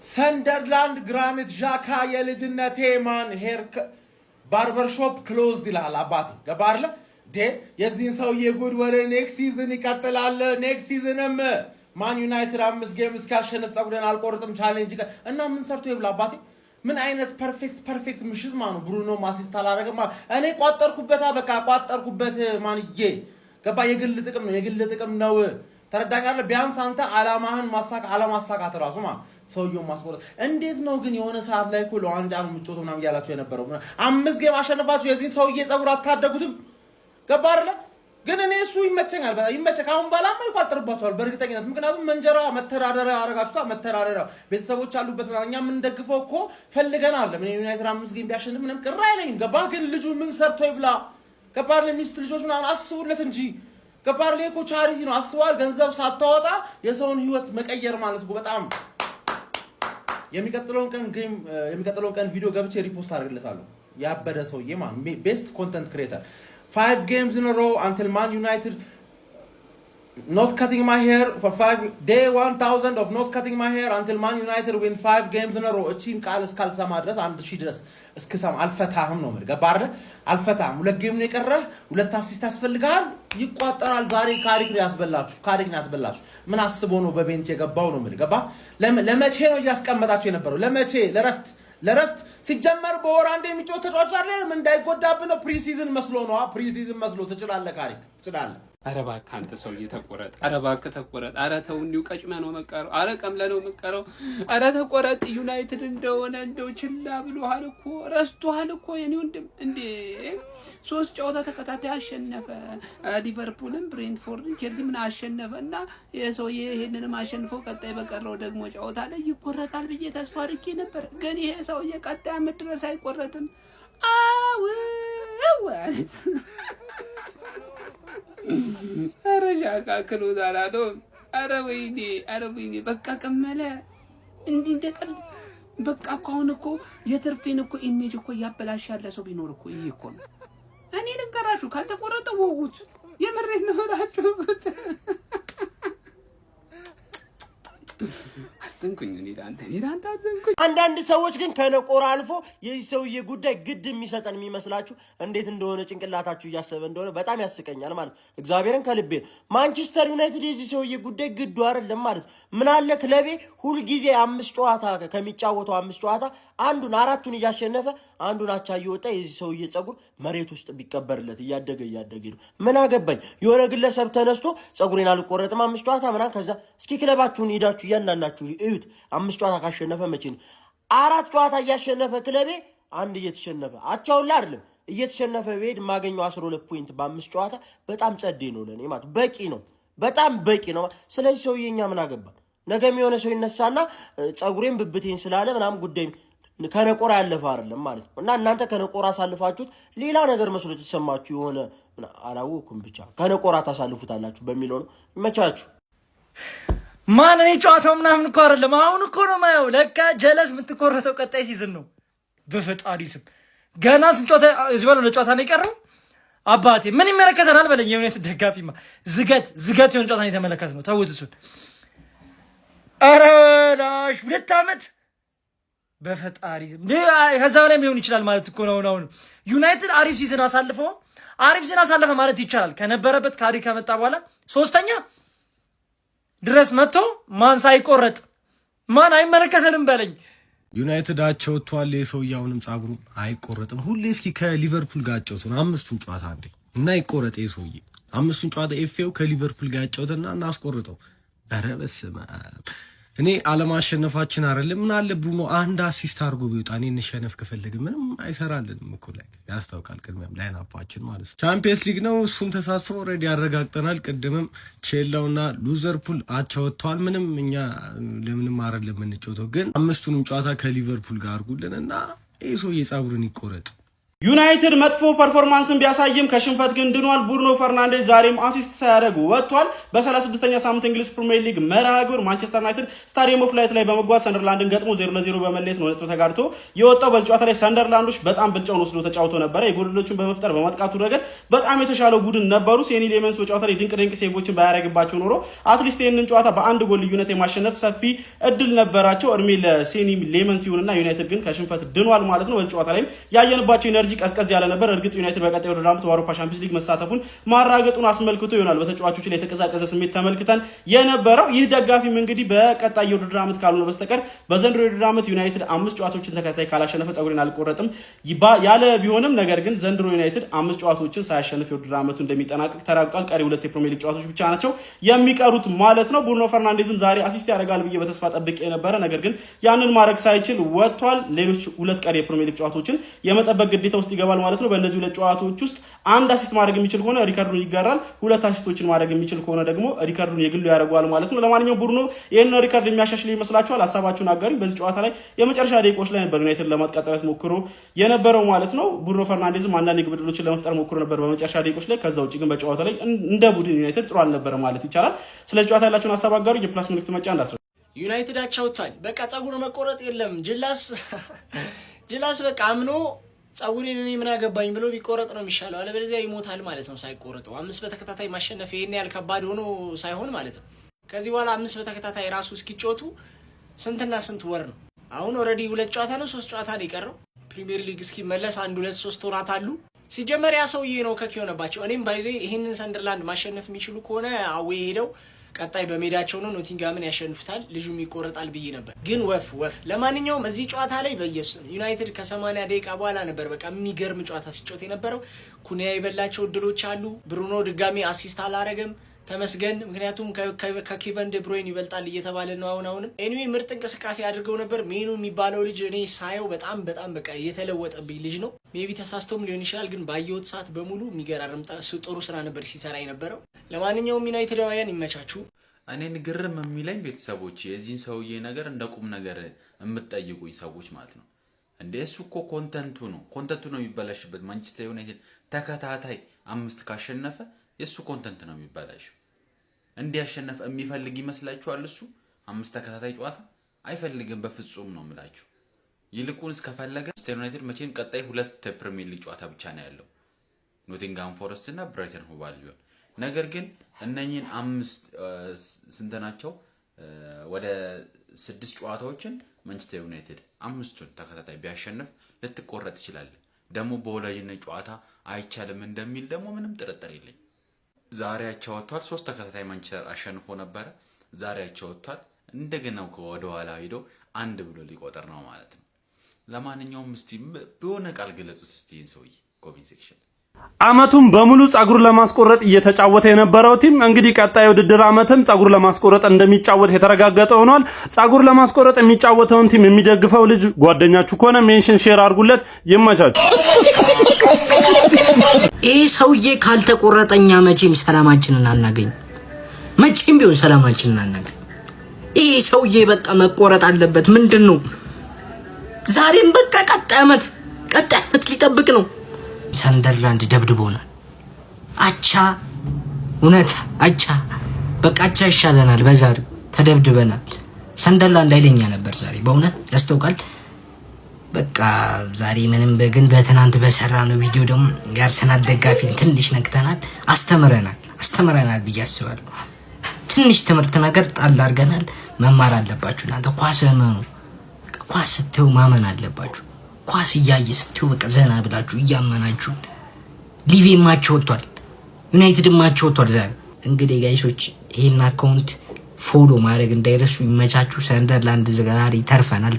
ሰንደርላንድ ግራኒት ዣካ የልጅነቴ ማን ሄር ባርበር ሾፕ ክሎዝድ ይላል አባቴ ገባርለ ደ የዚህን ሰውዬ ጉድ ወደ ኔክስት ሲዝን ይቀጥላል። ኔክስት ሲዝንም ማን ዩናይትድ 5 ጌም እስካሸነፍ ጸጉረን አልቆርጥም ቻሌንጅ እና ምን ሰርቶ ይብላ አባቴ። ምን አይነት ፐርፌክት ምሽት ማኑ ብሩኖ ማሲስት አላረገማ። እኔ ቋጠርኩበታ በቃ ቋጠርኩበት ማንዬ ገባ። የግል ጥቅም ነው ተረዳኛለ። ቢያንስ አንተ አላማሳካት ራሱ ማ ሰውየው ማስቆረጥ እንዴት ነው ግን? የሆነ ሰዓት ላይ እኮ ለዋንጫ ነው ምጮቶ ምናምን ያላችሁ የነበረው 5 ጌም አሸነፋችሁ የዚህ ሰውዬ ጸጉር አታደጉትም ገባ አይደለ? ግን እኔ እሱ ይመቸኛል በጣም ይመቸካ። አሁን ባላማ ይቋጥርባቸዋል በእርግጠኝነት። ምክንያቱም መንጀራ መተዳደሪያ አረጋችሁታ መተዳደሪያ ቤተሰቦች አሉበት ነው። እኛ ምን ደግፈው እኮ ፈልገናል። ምን ዩናይትድ 5 ጌም ቢያሸንፍ ምንም ቅር አይለኝም ገባ። ግን ልጁ ምን ሰርቶ ይብላ ገባ። ለሚስት ልጆች ምናምን አስቡለት እንጂ ገባር ላይ እኮ ቻሪቲ ነው አስዋል። ገንዘብ ሳታወጣ የሰውን ህይወት መቀየር ማለት እኮ በጣም የሚቀጥለውን ቀን ቪዲዮ ገብቼ ሪፖስት አድርግለታለሁ። ያበደ ሰውዬ ማን ቤስት ኮንተንት ክሬተር 5 games in a row until Man United not cutting my hair for day 1000 of not cutting my hair until Man United win 5 games in a row እቺን ቃል እስካልሰማ ድረስ 1000 ድረስ እስከሰማ አልፈታህም ነው ማለት ገባረ። አልፈታህም። 2 ጌም ነው የቀረህ፣ 2 አሲስት ያስፈልጋል። ይቋጠራል። ዛሬ ካሪክ ነው ያስበላችሁ። ምን አስቦ ነው በቤንች የገባው ነው ማለት ገባ። ለመቼ ነው እያስቀመጣችሁ የነበረው? ለመቼ? ለረፍት ሲጀመር በወር አንዴ የሚጮህ ተጫዋች አይደለም። እንዳይጎዳብህ ነው። ፕሪሲዝን መስሎ ትችላለህ። ካሪክ ትችላለህ። አረ እባክህ አንተ ሰውዬ ተቆረጥ። አረ እባክህ ተቆረጥ። አረ ተው እንዲሁ ቀጭመህ ነው መቀረው። አረ ቀምለህ ነው መቀረው። አረ ተቆረጥ። ዩናይትድ እንደሆነ እንደው ችላ ብሎሃል እኮ ረስቶሃል እኮ የኔ ወንድም። እንዴ 3 ጨዋታ ተከታታይ አሸነፈ። ሊቨርፑልም ብሬንትፎርድን ቼልሲ ምን አሸነፈና የሰውዬ ይሄንንም አሸንፈው ቀጣይ በቀረው ደግሞ ጨዋታ ላይ ይቆረጣል ብዬ ተስፋ አድርጌ ነበር። ግን ይሄ ሰውዬ ቀጣይ ዓመት ድረስ አይቆረጥም። አው አረ ሻካ ክሎዝ አላዶ። አረ ወይኔ በቃ ቀመለ እንዲህ እንደቀል በቃ እኮ አሁን እኮ የትርፌን እኮ ኢሜጅ እኮ ያበላሽ ያለ ሰው ቢኖር እኮ ይሄ እኮ ነው። እኔ ልንገራችሁ ካልተቆረጠ ወጉት የምሬት ነው እላችሁት። አስንኩኝ እኔ ዳንተ አስንኩኝ። አንዳንድ ሰዎች ግን ከነቆራ አልፎ የዚህ ሰውዬ ጉዳይ ግድ የሚሰጠን የሚመስላችሁ እንዴት እንደሆነ ጭንቅላታችሁ እያሰበ እንደሆነ በጣም ያስቀኛል ማለት ነው። እግዚአብሔርን ከልቤ ነው። ማንቸስተር ዩናይትድ የዚህ ሰውዬ ጉዳይ ግዱ አይደለም ማለት ነው። ምን አለ ክለቤ ሁሉ ጊዜ 5 ጨዋታ ከሚጫወተው 5 ጨዋታ አንዱን 4ቱን እያሸነፈ አንዱን አቻ እየወጣ የዚህ ሰውዬ ጸጉር መሬት ውስጥ ቢቀበርለት እያደገ ነው። ምን አገባኝ? የሆነ ግለሰብ ተነስቶ ጸጉሬን አልቆረጥም 5 ጨዋታ ምናምን ከዛ እስኪ ክለባችሁን ሄዳችሁ እያንዳንዳችሁ እዩት። 5 ጨዋታ ካሸነፈ መቼ ነው 4 ጨዋታ እያሸነፈ ክለቤ አንድ እየተሸነፈ አቻውላ አይደለም እየተሸነፈ ቤድ ማገኘው 12 ፖይንት በ5 ጨዋታ በጣም ጸዴ ነው ለኔ ማለት በቂ ነው። በጣም በቂ ነው። ስለዚህ ሰውዬኛ ምን አገባ? ነገም የሆነ ሰው ይነሳና ጸጉሬን ብብቴን ስላለ ምናምን ጉዳይ ከነቆራ ያለፈ አይደለም ማለት ነው። እና እናንተ ከነቆራ አሳልፋችሁት ሌላ ነገር መስሎ ተሰማችሁ የሆነ አላወኩም ብቻ ከነቆራ ታሳልፉታላችሁ በሚለው ነው። ይመቻችሁ። ማን እኔ ጨዋታው ምናምን እኮ አይደለም። አሁን እኮ ነው ማየው። ለካ ጀለስ የምትቆረጠው ቀጣይ ሲዝን ነው። በፈጣሪ ስም ገና ስንት ጨዋታ እዚህ ባለው ለጨዋታ ነው የቀረው። አባቴ ምን ይመለከተናል በለኝ። የዩናይትድ ደጋፊማ ዝገት የሆነ ጨዋታ ነው የተመለከትነው። ተውት እሱን። ኧረ ላሽ 2 ዓመት በፈጣሪ ስም ከዛ በላይ ሊሆን ይችላል ማለት እኮ ነው። አሁን ዩናይትድ አሪፍ ሲዝን አሳለፈ ማለት ይቻላል። ከነበረበት ካሪ ከመጣ በኋላ 3ኛ ድረስ መጥቶ ማን ሳይቆረጥ ማን አይመለከተንም በለኝ። ዩናይትድ አቸውቷል። የሰውያውንም ጻጉሩ አይቆረጥም። ሁሌ እስኪ ከሊቨርፑል ጋር አጨውቱን 5ቱን ጨዋታ አንዴ እና ይቆረጥ። የሰውዬ 5ቱን ጨዋታ ኤፍኤው ከሊቨርፑል ጋር አጨውተና እናስቆርጠው። ኧረ በስመ አብ። እኔ አለማሸነፋችን አይደለም ምን አለ ብሩኖ አንድ አሲስት አድርጎ ቢወጣ እኔ እንሸነፍ ከፈለገ ምንም አይሰራልንም እኮ ላይ ያስታውቃል። ቅድሚያም ላይናፓችን ማለት ነው። ቻምፒየንስ ሊግ ነው እሱም ተሳትፎ ኦልሬዲ ያረጋግጠናል። ቅድምም ቼላውና ሉዘርፑል አቻ ወጥተዋል። ምንም እኛ ለምንም አይደለም የምንጫወተው። ግን 5ቱንም ጨዋታ ከሊቨርፑል ጋር አድርጉልንና ይሄ ሰውዬ ጸጉሩን ይቆረጥ። ዩናይትድ መጥፎ ፐርፎርማንስን ቢያሳይም ከሽንፈት ግን ድኗል። ብሩኖ ፈርናንዴዝ ዛሬም አሲስት ሳያደርግ ወጥቷል። በ36ኛ ሳምንት እንግሊዝ ፕሪሚየር ሊግ መርሃ ግብር ማንቸስተር ዩናይትድ ስታዲየም ኦፍ ላይት ላይ በመጓዝ ሰንደርላንድን ገጥሞ 0-0 በመለየት ነው ነጥብ ተጋርቶ የወጣው። በዚህ ጨዋታ ላይ ሰንደርላንዶች በጣም ብልጫውን ወስዶ ተጫውቶ ነበረ። የጎሎቹን በመፍጠር በማጥቃቱ ረገድ በጣም የተሻለው ቡድን ነበሩ። ሴኒ ሌመንስ በጨዋታ ላይ ድንቅ ሴቮችን ባያደርግባቸው ኖሮ አትሊስት ይህንን ጨዋታ በአንድ ጎል ልዩነት የማሸነፍ ሰፊ እድል ነበራቸው። እድሜ ለሴኒ ሌመንስ ይሁንና ዩናይትድ ግን ከሽንፈት ድኗል ማለት ነው። በዚህ ጨዋታ ላይ ያየንባቸው ኢነርጂ ቀዝቀዝ ያለ ነበር። እርግጥ ዩናይትድ በቀጣዩ ውድድር ዓመት በአውሮፓ ቻምፒየንስ ሊግ መሳተፉን ማራገጡን አስመልክቶ ይሆናል በተጫዋቾች ላይ የተቀዛቀዘ ስሜት ተመልክተን የነበረው። ይህ ደጋፊም እንግዲህ በቀጣዩ ውድድር ዓመት ካልሆነ በስተቀር በዘንድሮ የውድድር ዓመት ዩናይትድ 5 ጨዋታዎችን ተከታታይ ካላሸነፈ ጸጉሬን አልቆረጥም ያለ ቢሆንም ነገር ግን ዘንድሮ ዩናይትድ 5 ጨዋታዎችን ሳያሸንፍ የውድድር ዓመቱ እንደሚጠናቀቅ ተራግጧል። ቀሪ 2 የፕሪሚየር ሊግ ጨዋታዎች ብቻ ናቸው የሚቀሩት ማለት ነው። ብሩኖ ፈርናንዴዝም ዛሬ አሲስት ያደርጋል ብዬ በተስፋ ጠብቄ የነበረ ነገር ግን ያንን ማድረግ ሳይችል ወጥቷል። ሌሎች 2 ቀሪ የፕሪሚየር ሊግ ጨዋታዎችን የመጠበቅ ግዴታ ውስጥ ይገባል ማለት ነው። በእነዚህ 2 ጨዋታዎች ውስጥ አንድ አሲስት ማድረግ የሚችል ከሆነ ሪካርዱን ይጋራል። 2 አሲስቶችን ማድረግ የሚችል ከሆነ ደግሞ ሪካርዱን የግሉ ያደርገዋል ማለት ነው። ለማንኛውም ብሩኖ ይሄን ሪካርድ የሚያሻሽል ይመስላችኋል? ሐሳባችሁን አጋሩኝ። በዚህ ጨዋታ ላይ የመጨረሻ ደቂቃዎች ላይ ነበር ዩናይትድ ለማጥቃት ጥረት ሞክሮ የነበረው ማለት ነው። ብሩኖ ፈርናንዴዝም አንዳንድ የግብ ዕድሎችን ለመፍጠር ሞክሮ ነበር በመጨረሻ ደቂቃዎች ላይ። ከዛ ውጪ ግን በጨዋታ ላይ እንደ ቡድን ዩናይትድ ጥሩ አልነበረ ማለት ይቻላል። ስለዚህ ጨዋታ ያላችሁን ሐሳብ አጋሩኝ። የፕላስ ምልክት መጫ እንዳትረሱ። ዩናይትድ አቻውቷል። በቃ ጸጉር መቆረጥ የለም። ጅላስ በቃ አምኖ ጸጉሬን እኔ ምን አገባኝ ብሎ ቢቆረጥ ነው የሚሻለው። አለበለዚያ ይሞታል ማለት ነው ሳይቆረጠው። 5 በተከታታይ ማሸነፍ ይሄን ያህል ከባድ ሆኖ ሳይሆን ማለት ነው። ከዚህ በኋላ 5 በተከታታይ ራሱ እስኪጮቱ ስንትና ስንት ወር ነው። አሁን ኦልሬዲ 2 ጨዋታ ነው 3 ጨዋታ ነው የቀረው። ፕሪሚየር ሊግ እስኪመለስ 1 2 3 ወራት አሉ። ሲጀመር ያ ሰውዬ ነው ከኪ ሆነባቸው። እኔም ባይዘ ይሄንን ሰንደርላንድ ማሸነፍ የሚችሉ ከሆነ አዌ ሄደው ቀጣይ በሜዳቸው ነው ኖቲንጋምን ያሸንፉታል፣ ልጁም ይቆረጣል ብዬ ነበር። ግን ወፍ ለማንኛውም እዚህ ጨዋታ ላይ በኢየሱስ ዩናይትድ ከ80 ደቂቃ በኋላ ነበር በቃ የሚገርም ጨዋታ ሲጮት የነበረው። ኩኒያ የበላቸው እድሎች አሉ። ብሩኖ ድጋሚ አሲስት አላረገም፣ ተመስገን። ምክንያቱም ከኬቨን ደ ብሩይን ይበልጣል እየተባለ ነው አሁንም። ኤኒዌይ ምርጥ እንቅስቃሴ አድርገው ነበር። ሜኑ የሚባለው ልጅ እኔ ሳየው በጣም በቃ የተለወጠብኝ ልጅ ነው። ሜቢ ተሳስቶም ሊሆን ይችላል፣ ግን ባየሁት ሰዓት በሙሉ የሚገራርም ጥሩ ስራ ነበር ሲሰራ የነበረው። ለማንኛውም ዩናይትዳውያን ይመቻችሁ። እኔን ግርም የሚለኝ ቤተሰቦች የዚህን ሰውዬ ነገር እንደ ቁም ነገር የምትጠይቁኝ ሰዎች ማለት ነው እንዴ። እሱ እኮ ኮንተንቱ ነው የሚበላሽበት። ማንቸስተር ዩናይትድ ተከታታይ 5 ካሸነፈ የእሱ ኮንተንት ነው የሚበላሽው። እንዲያሸነፍ የሚፈልግ ይመስላችኋል? እሱ 5 ተከታታይ ጨዋታ አይፈልግም በፍጹም ነው የምላችሁ። ይልቁንስ ከፈለገ ማንቸስተር ዩናይትድ መቼም ቀጣይ 2 ፕሪሚየር ሊግ ጨዋታ ብቻ ነው ያለው፣ ኖቲንግሃም ፎረስት እና ብራይተን ሆቭ አልቢዮን። ነገር ግን እነኚህን 5 ስንት ናቸው? ወደ 6 ጨዋታዎችን ማንቸስተር ዩናይትድ 5ቱን ተከታታይ ቢያሸንፍ ልትቆረጥ ይችላል። ደግሞ በወላጅነት ጨዋታ አይቻልም እንደሚል ደግሞ ምንም ጥርጥር የለኝ። ዛሬ አቻወጥቷል። 3 ተከታታይ ማንቸስተር አሸንፎ ነበረ። ዛሬ አቻወጥቷል። እንደገና ወደ ኋላ ሄዶ 1 ብሎ ሊቆጠር ነው ማለት ነው። ለማንኛውም እስቲ በሆነ ቃል ገለጹት እስቲ ይሄን ሰውዬ ኮሜንት ሴክሽን። አመቱን በሙሉ ጸጉር ለማስቆረጥ እየተጫወተ የነበረው ቲም እንግዲህ ቀጣይ ውድድር አመትም ጸጉር ለማስቆረጥ እንደሚጫወት የተረጋገጠ ሆኗል። ጸጉር ለማስቆረጥ የሚጫወተውን ቲም የሚደግፈው ልጅ ጓደኛችሁ ከሆነ ሜንሽን ሼር አድርጉለት። ይመቻችሁ። ይህ ሰውዬ ካልተቆረጠኛ መቼም ሰላማችንን አናገኝ። መቼም ቢሆን ሰላማችንን አናገኝ። ይህ ሰውዬ በቃ መቆረጥ አለበት። ምንድን ነው ዛሬም በቃ ቀጣይ አመት ሊጠብቅ ነው። ሰንደርላንድ ደብድቦናል። አቻ እውነት አቻ በቃ አቻ ይሻለናል። በዛሬው ተደብድበናል። ሰንደርላንድ ኃይለኛ ነበር ዛሬ በእውነት ያስታውቃል። በቃ ዛሬ ምንም ግን በትናንት በሰራነው ቪዲዮ ደግሞ የአርሰናል ደጋፊን ትንሽ ነግተናል፣ አስተምረናል ብዬ አስባለሁ። ትንሽ ትምህርት ነገር ጣል አድርገናል። መማር አለባችሁ እናንተ። ኳስ እመኑ። ኳስ ስትዩ ማመን አለባችሁ። ኳስ እያየ ስትዩ በቃ ዘና ብላችሁ እያመናችሁ። ሊቪ ማች ወጥቷል፣ ዩናይትድ ማች ወጥቷል ዛሬ። እንግዲህ ጋይሶች ይሄን አካውንት ፎሎ ማድረግ እንዳይረሱ። ይመቻችሁ። ሰንደርላንድ ዛሬ ተርፈናል።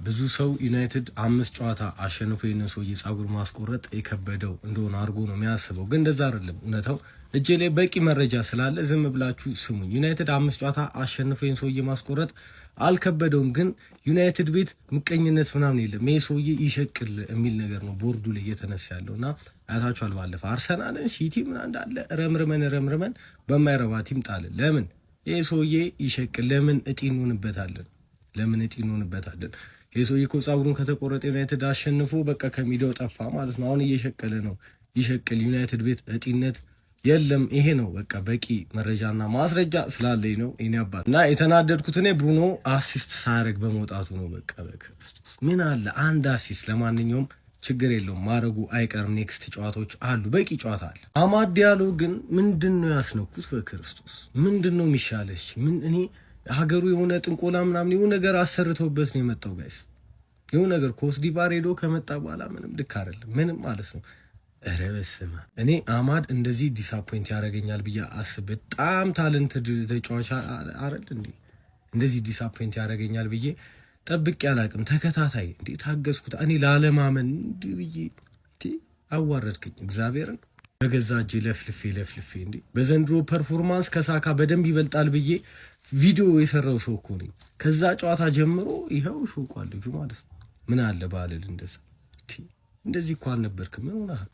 ብዙ ሰው ዩናይትድ 5 ጨዋታ አሸንፎ የነ ሰውዬ ጸጉር ማስቆረጥ የከበደው እንደሆነ አድርጎ ነው የሚያስበው። ግን እንደዛ አይደለም እውነታው። እጄ ላይ በቂ መረጃ ስላለ ዝም ብላችሁ ስሙኝ። ዩናይትድ 5 ጨዋታ አሸንፎ የነ ሰውዬ ማስቆረጥ አልከበደውም። ግን ዩናይትድ ቤት ምቀኝነት ምናምን የለም። ይሄ ሰውዬ ይሸቅል የሚል ነገር ነው ቦርዱ ላይ እየተነሳ ያለውና አያታችኋል። ባለፈ አርሰናልን ሲቲ ምናምን እንዳለ ረምርመን በማይረባ ቲም ጣልን። ለምን ይሄ ሰውዬ ይሸቅል? ለምን እጢ እንሆንበታለን? ለምን እጢ እንሆንበታለን? የሰውዬ እኮ ጸጉሩን ከተቆረጠ ዩናይትድ አሸንፎ በቃ ከሚዲያው ጠፋ ማለት ነው። አሁን እየሸቀለ ነው። ይሸቅል። ዩናይትድ ቤት እጢነት የለም። ይሄ ነው በቃ በቂ መረጃና ማስረጃ ስላለኝ ነው እኔ አባት እና የተናደድኩት እኔ ብሩኖ አሲስት ሳያደርግ በመውጣቱ ነው። በቃ ምን አለ አንድ አሲስት። ለማንኛውም ችግር የለውም ማድረጉ አይቀርም። ኔክስት ጨዋታዎች አሉ፣ በቂ ጨዋታ አለ። አማድ ዲያሎ ግን ምንድን ነው ያስነኩት? በክርስቶስ ምንድን ነው የሚሻለሽ? ምን እኔ ሀገሩ የሆነ ጥንቆላ ምናምን የሆነ ነገር አሰርተውበት ነው የመጣው ጋይስ። የሆነ ነገር ኮትዲቫር ሄዶ ከመጣ በኋላ ምንም ልክ አይደለም፣ ምንም ማለት ነው። ኧረ በስመ አብ። እኔ አማድ እንደዚህ ዲስአፖይንት ያደርገኛል ብዬ አስብ። በጣም ታለንትድ ተጫዋች አይደል እንዴ? እንደዚህ ዲስአፖይንት ያደርገኛል ብዬ ጠብቄ አላቅም። ተከታታይ እንዴ ታገዝኩት እኔ ላለማመን እንዲህ ብዬ አዋረድከኝ እግዚአብሔርን። በገዛ እጄ ለፍልፌ እንዴ በዘንድሮ ፐርፎርማንስ ከሳካ በደንብ ይበልጣል ብዬ ቪዲዮ የሰራው ሰው እኮ ነኝ። ከዛ ጨዋታ ጀምሮ ይኸው ሾቋል ልጁ ማለት ነው። ምን አለ ባልል እንደዛ እንደዚህ እኮ አልነበርክም። ምን ሆነሃል?